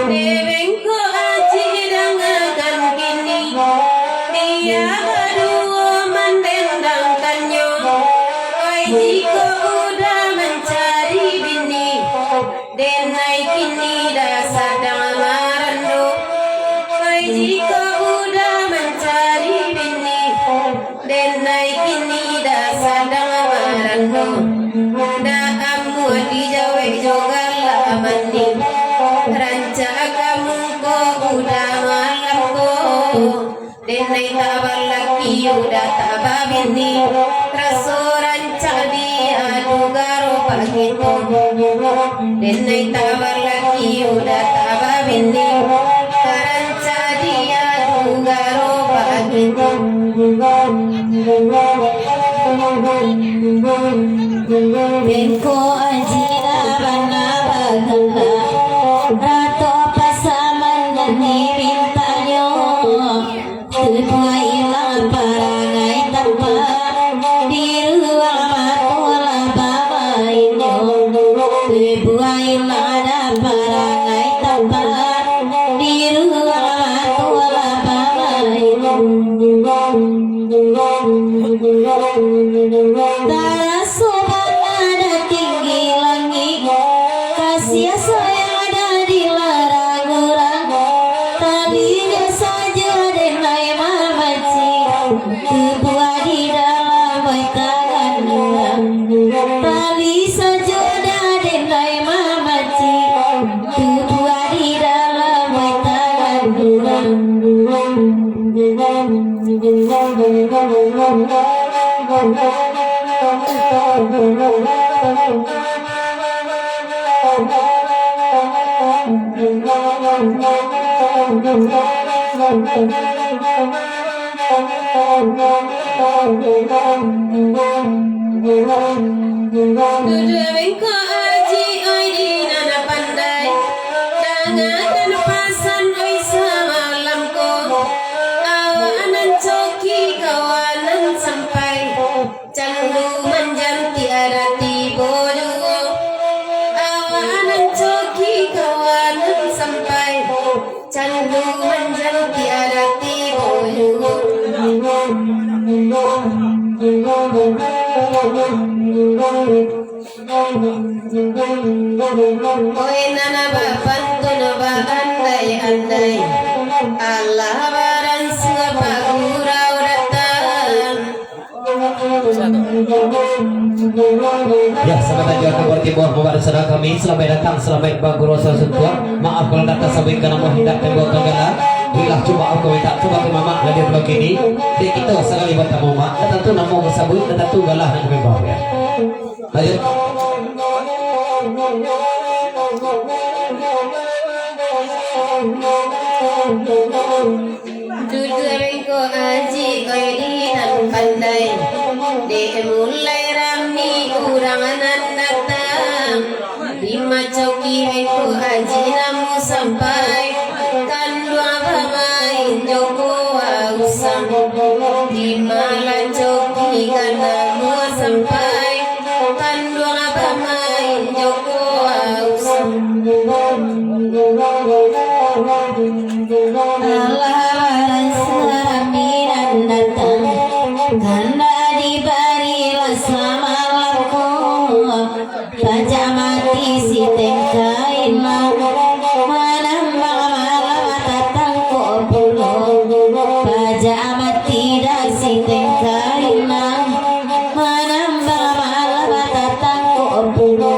Dewengko aji dangakan kini dia berdua mendendangkannya. Oi jika udah mencari bini denai kini dah sadang marando. Oi jika udah mencari bini denai kini dah sadang marando. Dah amu di jawa juga lah mandi. Ranca kamu ko udah malam ko denai tabar laki udah tabar bini raso ranca dia dugaro pagito denai tabar laki udah tabar bini ranca dia dugaro pagito Bengko ajira bana baganda Rato pasaman nani bintanyo Kedua ilang parangai tanpa Di ruang matola bawainyo Kedua ilang ada parangai tanpa Di ruang matola bawainyo Tara sobat ada tinggi langit Kasih sayang ada di larang-larang Talinya saja denai mamaci Terbuat di dalam baik tangan Tali saja denai mamaci Terbuat di dalam baik tangan Duduk aji oi di nana pandai Dangakan pasan oi semalam ko Awanan coki kawanan sampai Candu manjam tiada tibo juo Awanan coki kawanan sampai Candu manjam tiada tibo juo Oi nana babantu naba andai-andai Allah baran siapa gurau datang Ya, sahabat Jawa Timur Timur, kepada saudara kami, selamat datang, selamat baguro sesuatu. Maaf kalau datang sampai karena mau hendak tembok kegala. Bila coba aku minta coba ke mama hadir begini. Dek kita sekali bertemu mak, dan tentu namo bersabut, dan tentu galah dan kebawah ya. Lanjut. Dudurengko aji oi di nan pandai De mulai rami urangan datang Lima coki bengko aji namu sampai Kan dua pemain Joko ausang Lima lan coki kan namu sampai Kan dua pemain Joko ausang Alaran seraminan datang Ganda dibarilah semalamku Baca mati si tengkain Menambah malam tatang kopulo Baca mati dah si tengkain Menambah malam tatang kopulo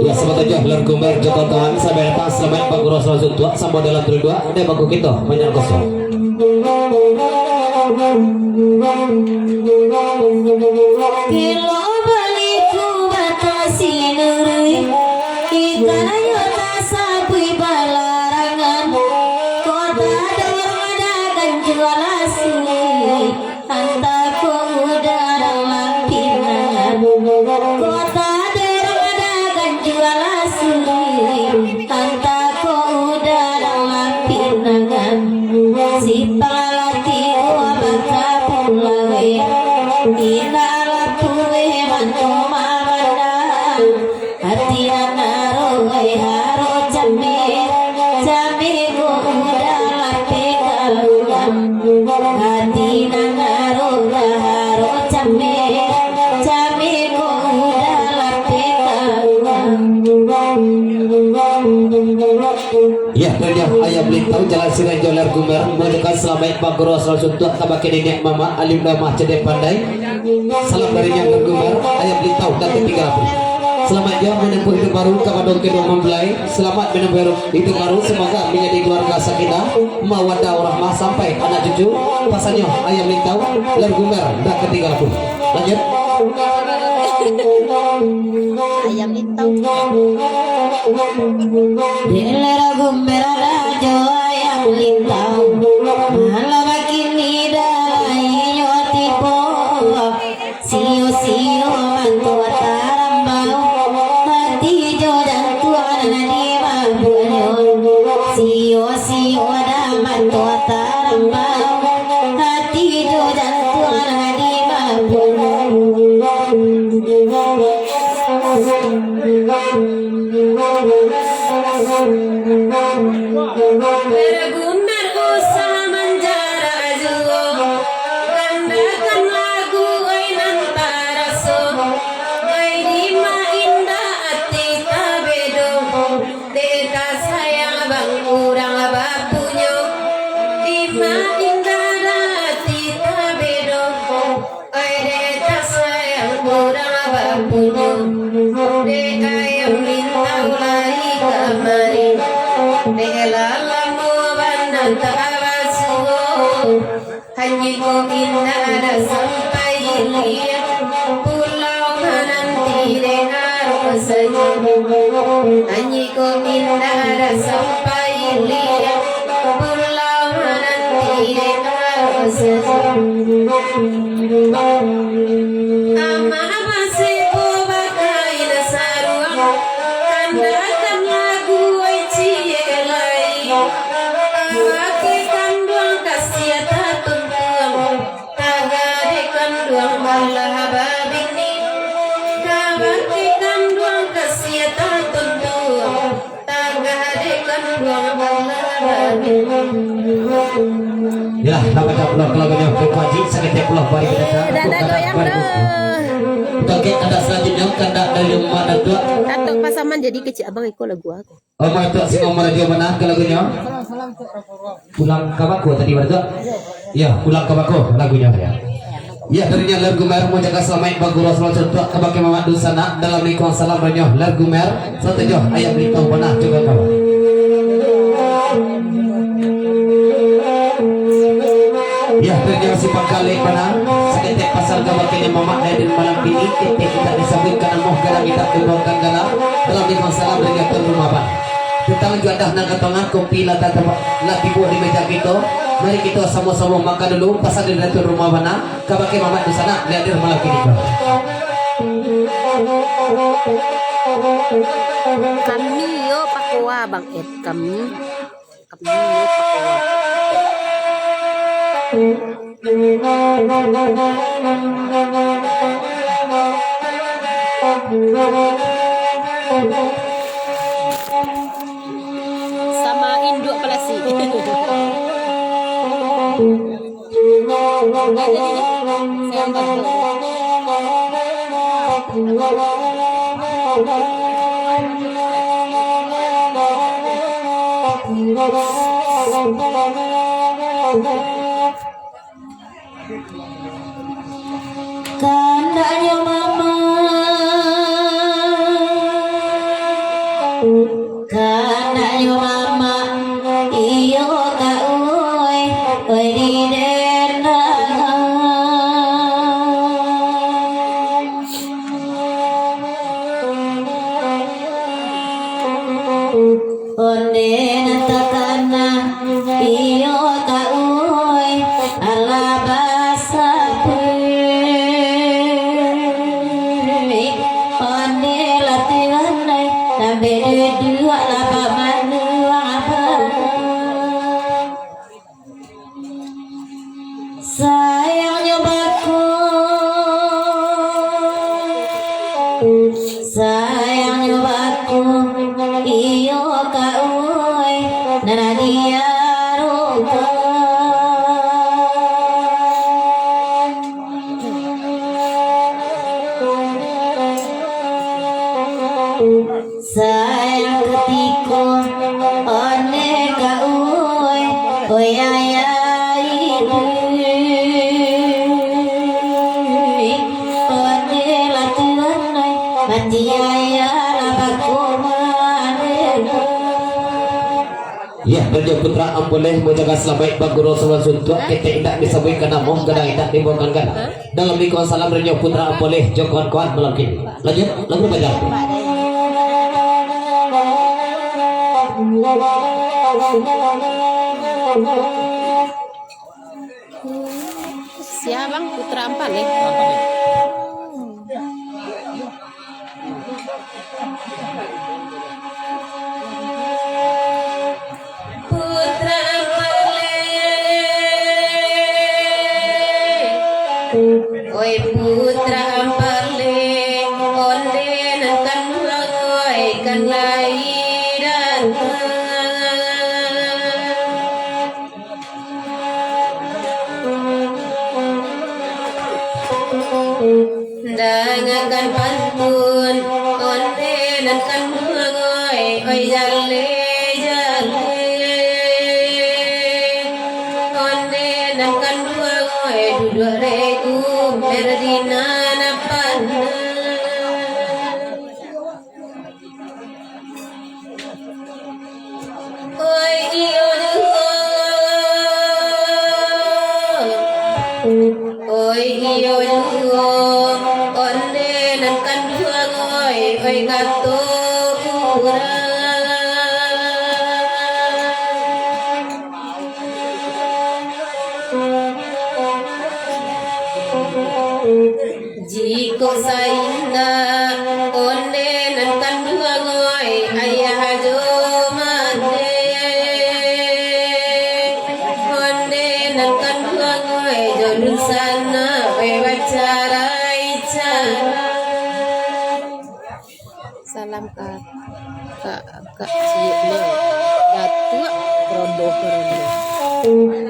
Ya, selamat aja belar kumbar Joko kami sampai datang selamat baguro sesuatu tua sama dalam dua ada bagu kita banyak kosong. Kilo baliku batasi nurui Ikan ayo tasabui balarangan Kota dorong dagang jual asli Antaku udah dalam pinangan Kota dorong dagang jual asli Antaku udah dalam pinangan Si pala hati nangaro gaharo came came ko udah Ya, kerja ayam lintau jalan sirai jolar gumer mendekat selamat Pak Guru asal suntuk tabak nenek mama alim damah cedek pandai. Salam dari yang bergumer ayam lintau dan ketiga. Selamat jauh menempuh hidup baru kepada kedua mempelai. Selamat menempuh hidup baru semoga menjadi keluarga sakinah mawaddah warahmah sampai anak cucu. Pasalnya ayam lintau lergumer dan ketiga pun. Lanjut. ayam lintau dilera gumbera rajo ayam lintau malah makin nidai nyoti po sio sio mantu tarambau hati jodan tuan di mabunyo sio sio da mantu tarambau hati jodan tuan di mabunyo Bergumar usah menjara juo Gandakan lagu ainan taraso Gai dima indah ati tabedo Deka sayang bang urang bapunyo Dima indah ati tabedo Gai deka sayang urang bapunyo De ayam lintau lari kamari Delalamu bananta abasuo Hanyi ko inada sampai lihat Pulau menanti dengar saja Hanyi ko inada sampai lihat Pulau menanti dengar saja Ama abasiku bakai nasaruang Kandakan lagu ai cielai Awaki kanduang kasia tatuntuang Tagade kanduang malah babini Kawaki kanduang kasia tatuntuang Tagade kanduang malah babini Ya, namanya pulau lagunya Kepaji sakitnya pulau bari kita. Dada goyang dah Toket ada selanjutnya kandak dari mana tuh? Tatok pasaman jadi kecil abang ikut lagu aku Oh my God, si Omar dia mana ke lagunya? Pulang ke Bako tadi berarti? Ya, pulang ke Bako lagunya ya. Ya, darinya lagu mer mau jaga selamat Pak Guru Rasul contoh ke Baki Mamat Dusana dalam nikah salam banyak lagu mer satu jauh ayat beritahu pernah coba kawan. Ya, terjadi si pangkalik mana seketek pasar gabak ini mamak dan malam ini kita disebutkan moh garang kita kembangkan gala dalam nikah salam dengan rumah Pak. Tentang juadah nang katongan kompila tata laki buah di meja kita. Mari kita sama-sama makan dulu pasal di dalam rumah mana kabake mamak di sana lihat di malam ini Pak. Kami yo pakwa bang Ed kami yo pakwa sama induk pelasi Kandanya mama Kandanya mama Iyo ka uy di denang Onde natakana Iyo ka uy alabasa Onde latihan Nabe dua lapa manu apa onde latuan mati aya Ya, kerja putra boleh menjaga selamat baguro sawan suntuk kita tidak disebutkan nama kadang tidak dibawakan kan. Dalam nikah salam kerja putra boleh jokoan kuat melangkin. Lanjut, lagu baca. Siapa bang putra empat nih? putra oi putra ampale onde nankan oi kan lairan dangakan pantun onde nankan oi jale jale onde nankan oi duduk reku berdina napan oi iyo oi iyo onde nankan oi kato pura jiko sainda onde nankan ayah jo mande onde nankan jolun sana wawancara icara Salam kak Cina datua rondo rondo.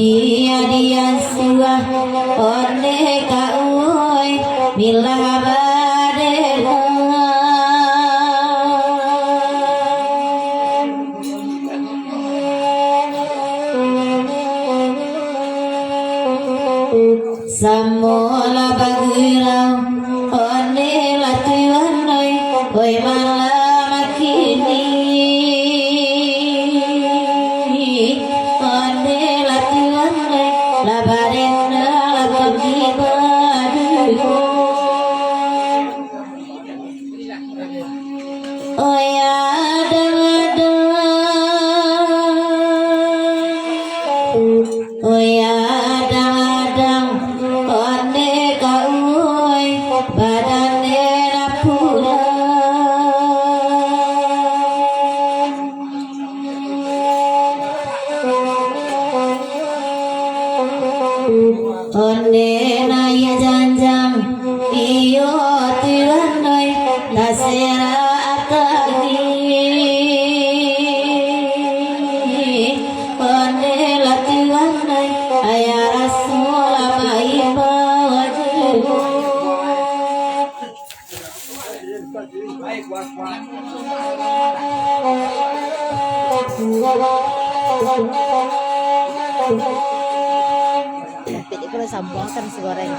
Biar dia suah onde kauoi milah badena samola bagurau onde latuan oi malam kini onde latuan labarena lapagi badu oi adang onde kauoi badane rapura onde naya janjang iyo tuan noi tasera atagi onde latuan noi ayah rasul amai bawaju Jadi kalau sambal kan si goreng.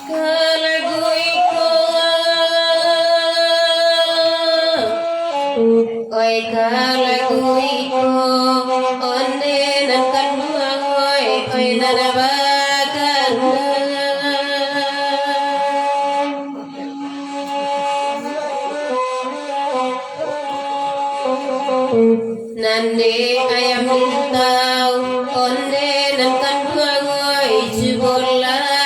kalaguiko oi kalaguiko onde nankan oi nanabakan nande ayam tau onde nankan oi jubola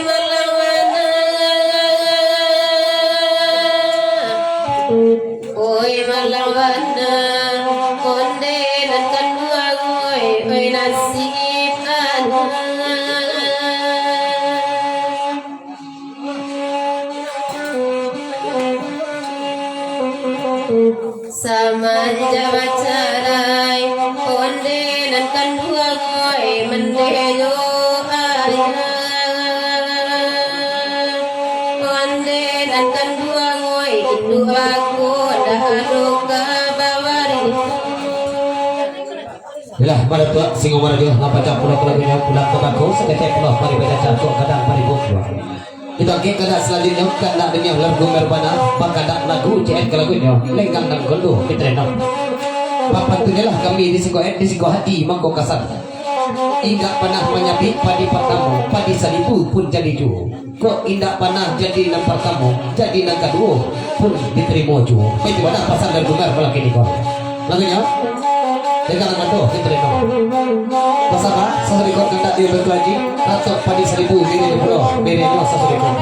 malawana oi malawana konde nan kanua oi nasib ana sama jawa carai onde nan kandua goy mendejo arina onde nan kandua goy indu aku dahadu kabawari Yalah pada tua singo mana dia ngapa cap pulau lagunya pulang ke bako seketek pulau mari baca campur kadang mari buku. Kita ke kada selanjutnya kada dunia lagu merbana bakada lagu CN ke lagunya lenggang dan goldo kita renang. Papan tu lah kami di siko hati mangko kasar. Indak pernah menyabit padi pertama padi salibu pun jadi ju. Kok indak pernah jadi nang pertama jadi nang kedua pun diterima ju. Itu ada pasal lagu merba lagi ni kau. Lagunya dengan nama kita renang. Pasal sesuri kau kendak dia berkelaji atau padi salibu ini pulau bereno sesuri kau.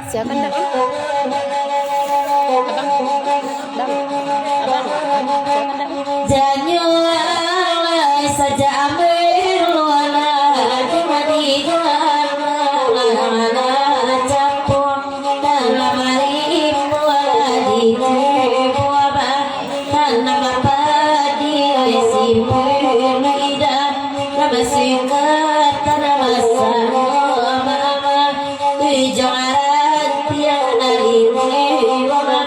Siapa nak? Janyo saja ambil wala dimani wala capung dalam hari wala di buaba tanam apa di simpul ida nama singkat nama sama ama tujuan tiada ini wala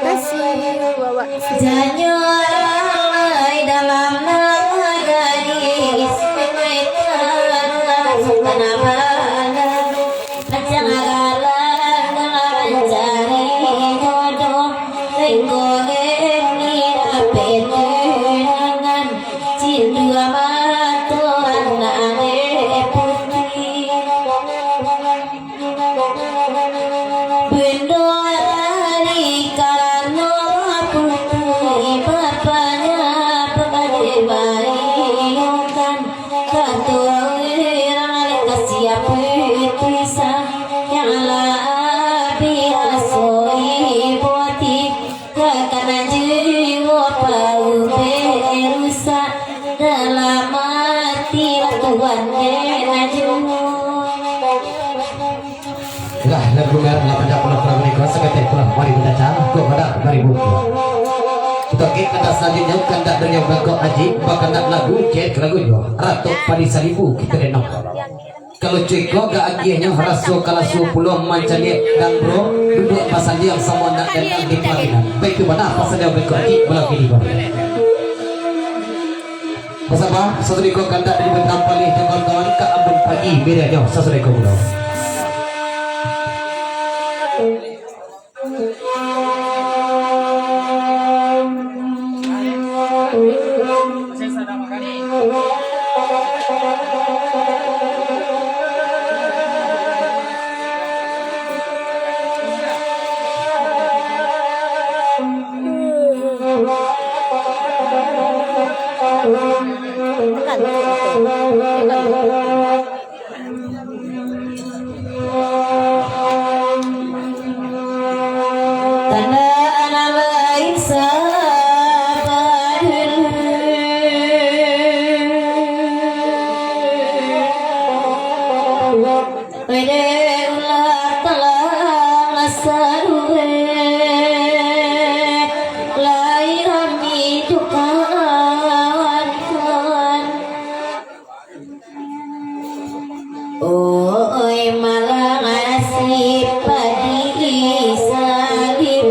Kasih bawa Janyo alai dalam nama gadis Pengaitkan kenapa Macam agalan dalam mencari jodoh Lenggogen ni apet dengan Cinta mata anak putih Bendo dari karena putih bapaknya pegadai bayangkan katuran kasih puisa yang lah biasoi boti karena jiwa pau berusak dalam mati Tuhan najmu. Lah lagu merah lah pada pulang mereka sebagai pulang mari kita cari kok pada mari buku. Untuk kita selanjutnya kandak dari yang belakang aji bahkan nak lagu cek lagu itu Ratu Padi Salibu kita renok. Kalau cuy kok gak aginya rasu kalau pulau mancani dan bro duduk pasal dia yang sama nak dan di Marina. Baik tu mana pasal dia belakang aji belakang ini bro. Bersama satu ikut kandak dari belakang pali kawan-kawan ke Ambon pagi bedanya satu ikut pulau. Oi malah ngasih padi salib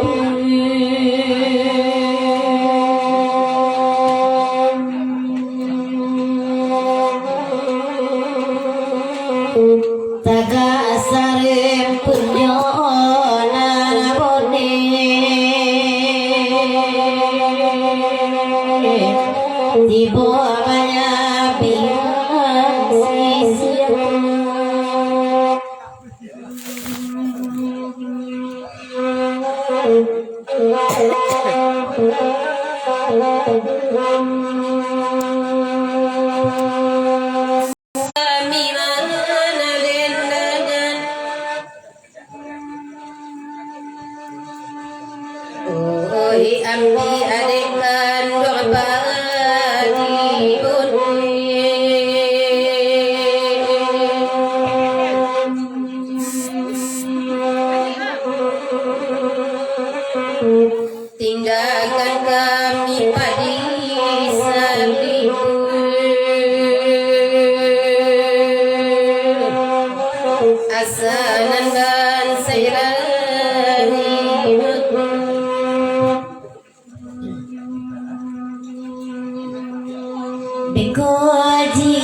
taga sarem punyonan bone tibo amanya bilang sisian Oi ambi adekan doa bagi tindakan kami padi salibu hasanan dan sayrani Bikoji